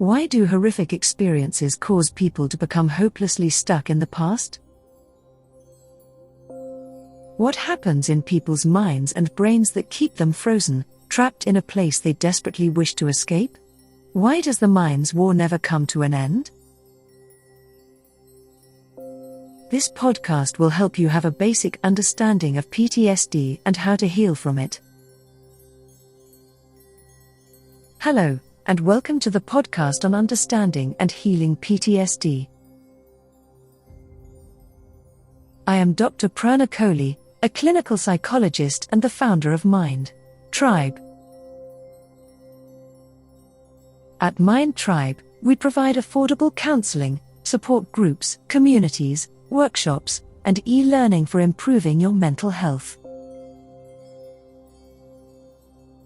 Why do horrific experiences cause people to become hopelessly stuck in the past? What happens in people's minds and brains that keep them frozen, trapped in a place they desperately wish to escape? Why does the mind's war never come to an end? This podcast will help you have a basic understanding of PTSD and how to heal from it. Hello, and welcome to the podcast on understanding and healing PTSD. I am Dr. Prerna Kohli, a clinical psychologist and the founder of MindTribe. At MindTribe, we provide affordable counseling, support groups, communities, workshops, and e-learning for improving your mental health.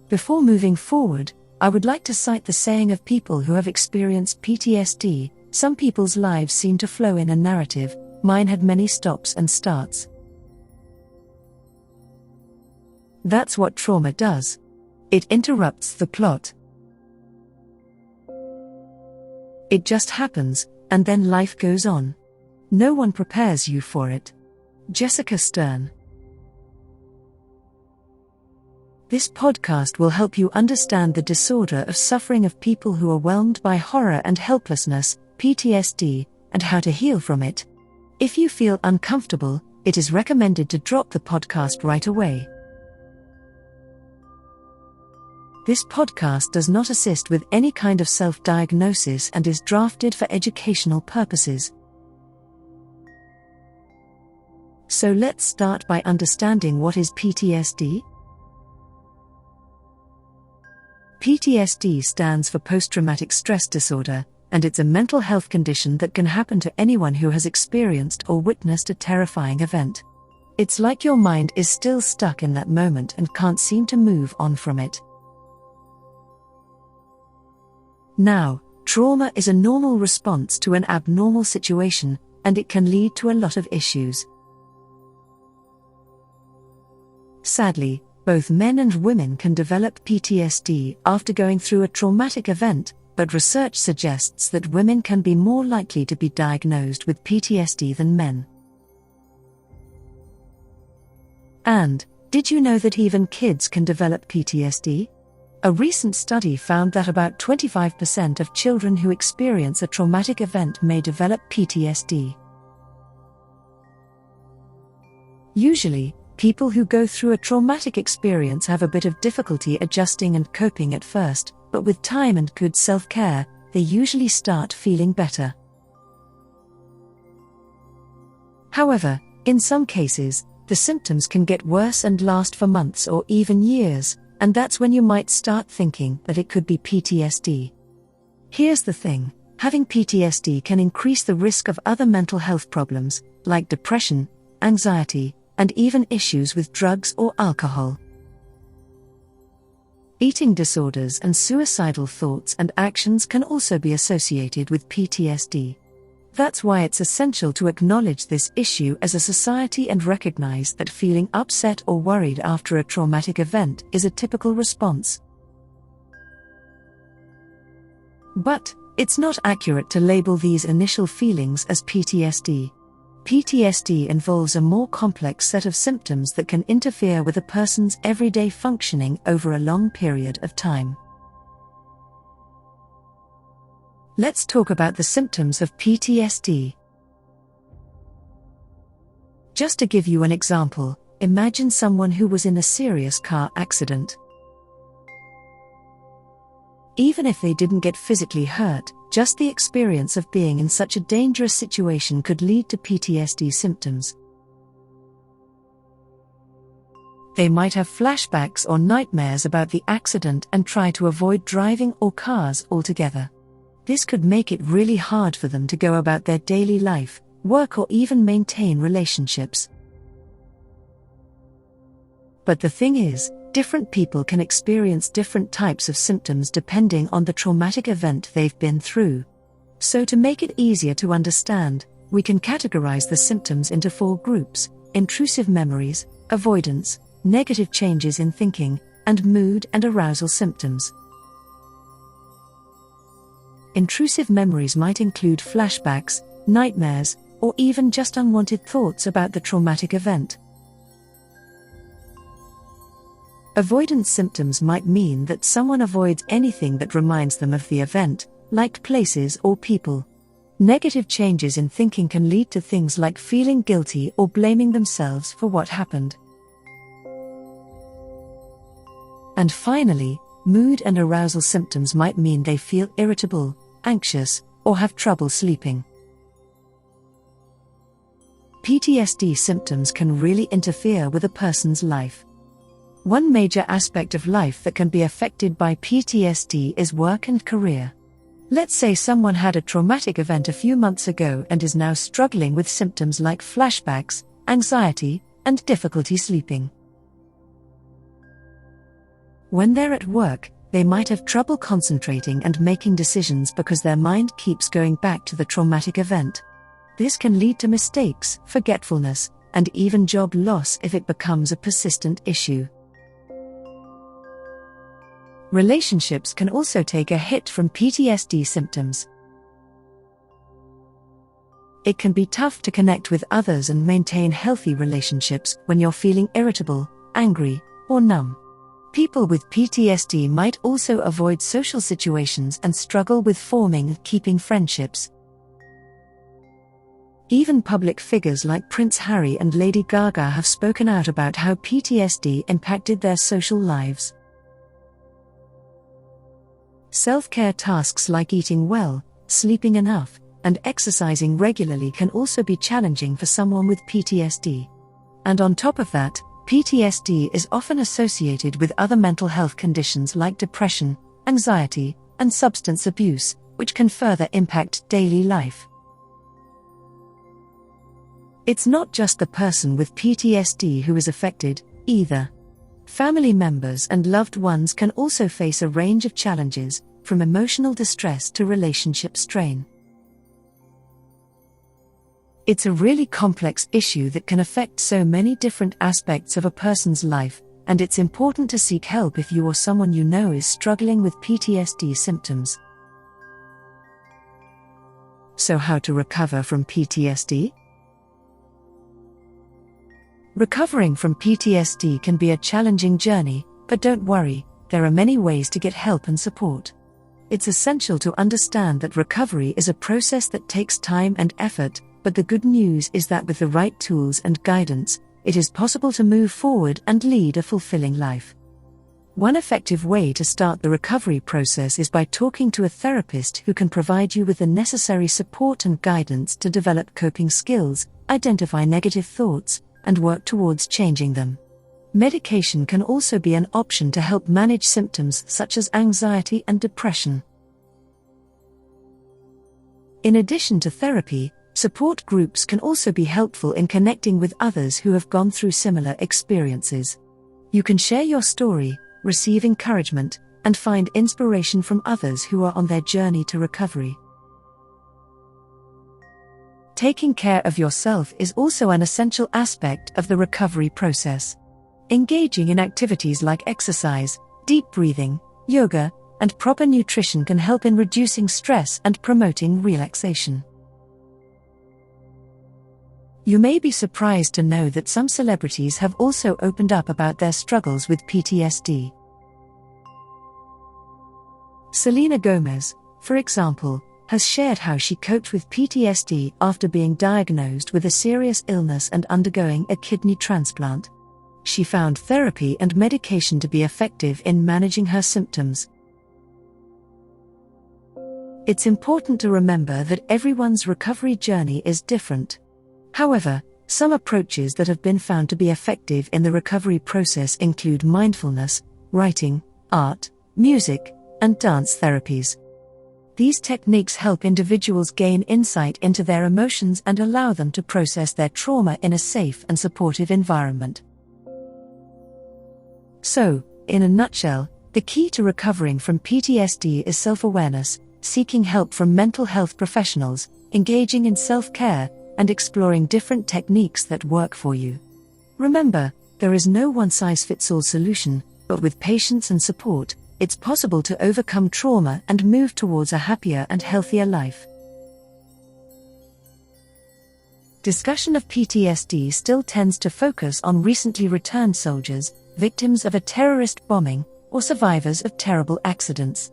Before moving forward, I would like to cite the saying of people who have experienced PTSD: some people's lives seem to flow in a narrative, mine had many stops and starts. That's what trauma does. It interrupts the plot. It just happens, and then life goes on. No one prepares you for it. Jessica Stern. This podcast will help you understand the disorder of suffering of people who are whelmed by horror and helplessness, PTSD, and how to heal from it. If you feel uncomfortable, it is recommended to drop the podcast right away. This podcast does not assist with any kind of self-diagnosis and is drafted for educational purposes. So let's start by understanding what is PTSD. PTSD stands for post-traumatic stress disorder, and it's a mental health condition that can happen to anyone who has experienced or witnessed a terrifying event. It's like your mind is still stuck in that moment and can't seem to move on from it. Now, trauma is a normal response to an abnormal situation, and it can lead to a lot of issues. Sadly, both men and women can develop PTSD after going through a traumatic event, but research suggests that women can be more likely to be diagnosed with PTSD than men. And, did you know that even kids can develop PTSD? A recent study found that about 25% of children who experience a traumatic event may develop PTSD. Usually, people who go through a traumatic experience have a bit of difficulty adjusting and coping at first, but with time and good self-care, they usually start feeling better. However, in some cases, the symptoms can get worse and last for months or even years, and that's when you might start thinking that it could be PTSD. Here's the thing: having PTSD can increase the risk of other mental health problems, like depression, anxiety, and even issues with drugs or alcohol. Eating disorders and suicidal thoughts and actions can also be associated with PTSD. That's why it's essential to acknowledge this issue as a society and recognize that feeling upset or worried after a traumatic event is a typical response. But, it's not accurate to label these initial feelings as PTSD. PTSD involves a more complex set of symptoms that can interfere with a person's everyday functioning over a long period of time. Let's talk about the symptoms of PTSD. Just to give you an example, imagine someone who was in a serious car accident. Even if they didn't get physically hurt, just the experience of being in such a dangerous situation could lead to PTSD symptoms. They might have flashbacks or nightmares about the accident and try to avoid driving or cars altogether. This could make it really hard for them to go about their daily life, work, or even maintain relationships. But the thing is, different people can experience different types of symptoms depending on the traumatic event they've been through. So to make it easier to understand, we can categorize the symptoms into 4 groups: intrusive memories, avoidance, negative changes in thinking, and mood and arousal symptoms. Intrusive memories might include flashbacks, nightmares, or even just unwanted thoughts about the traumatic event. Avoidance symptoms might mean that someone avoids anything that reminds them of the event, like places or people. Negative changes in thinking can lead to things like feeling guilty or blaming themselves for what happened. And finally, mood and arousal symptoms might mean they feel irritable, anxious, or have trouble sleeping. PTSD symptoms can really interfere with a person's life. One major aspect of life that can be affected by PTSD is work and career. Let's say someone had a traumatic event a few months ago and is now struggling with symptoms like flashbacks, anxiety, and difficulty sleeping. When they're at work, they might have trouble concentrating and making decisions because their mind keeps going back to the traumatic event. This can lead to mistakes, forgetfulness, and even job loss if it becomes a persistent issue. Relationships can also take a hit from PTSD symptoms. It can be tough to connect with others and maintain healthy relationships when you're feeling irritable, angry, or numb. People with PTSD might also avoid social situations and struggle with forming and keeping friendships. Even public figures like Prince Harry and Lady Gaga have spoken out about how PTSD impacted their social lives. Self-care tasks like eating well, sleeping enough, and exercising regularly can also be challenging for someone with PTSD. And on top of that, PTSD is often associated with other mental health conditions like depression, anxiety, and substance abuse, which can further impact daily life. It's not just the person with PTSD who is affected, either. Family members and loved ones can also face a range of challenges, from emotional distress to relationship strain. It's a really complex issue that can affect so many different aspects of a person's life, and it's important to seek help if you or someone you know is struggling with PTSD symptoms. So how to recover from PTSD? Recovering from PTSD can be a challenging journey, but don't worry, there are many ways to get help and support. It's essential to understand that recovery is a process that takes time and effort, but the good news is that with the right tools and guidance, it is possible to move forward and lead a fulfilling life. One effective way to start the recovery process is by talking to a therapist who can provide you with the necessary support and guidance to develop coping skills, identify negative thoughts, and work towards changing them. Medication can also be an option to help manage symptoms such as anxiety and depression. In addition to therapy, support groups can also be helpful in connecting with others who have gone through similar experiences. You can share your story, receive encouragement, and find inspiration from others who are on their journey to recovery. Taking care of yourself is also an essential aspect of the recovery process. Engaging in activities like exercise, deep breathing, yoga, and proper nutrition can help in reducing stress and promoting relaxation. You may be surprised to know that some celebrities have also opened up about their struggles with PTSD. Selena Gomez, for example, has shared how she coped with PTSD after being diagnosed with a serious illness and undergoing a kidney transplant. She found therapy and medication to be effective in managing her symptoms. It's important to remember that everyone's recovery journey is different. However, some approaches that have been found to be effective in the recovery process include mindfulness, writing, art, music, and dance therapies. These techniques help individuals gain insight into their emotions and allow them to process their trauma in a safe and supportive environment. So, in a nutshell, the key to recovering from PTSD is self-awareness, seeking help from mental health professionals, engaging in self-care, and exploring different techniques that work for you. Remember, there is no one-size-fits-all solution, but with patience and support, it's possible to overcome trauma and move towards a happier and healthier life. Discussion of PTSD still tends to focus on recently returned soldiers, victims of a terrorist bombing, or survivors of terrible accidents.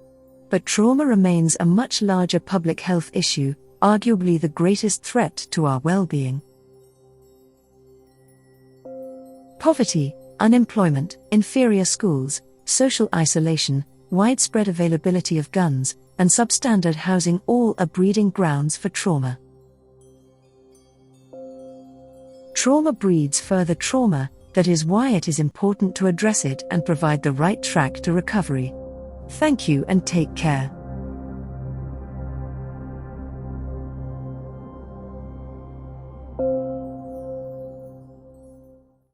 But trauma remains a much larger public health issue, arguably the greatest threat to our well-being. Poverty, unemployment, inferior schools, social isolation, widespread availability of guns, and substandard housing all are breeding grounds for trauma. Trauma breeds further trauma, that is why it is important to address it and provide the right track to recovery. Thank you and take care.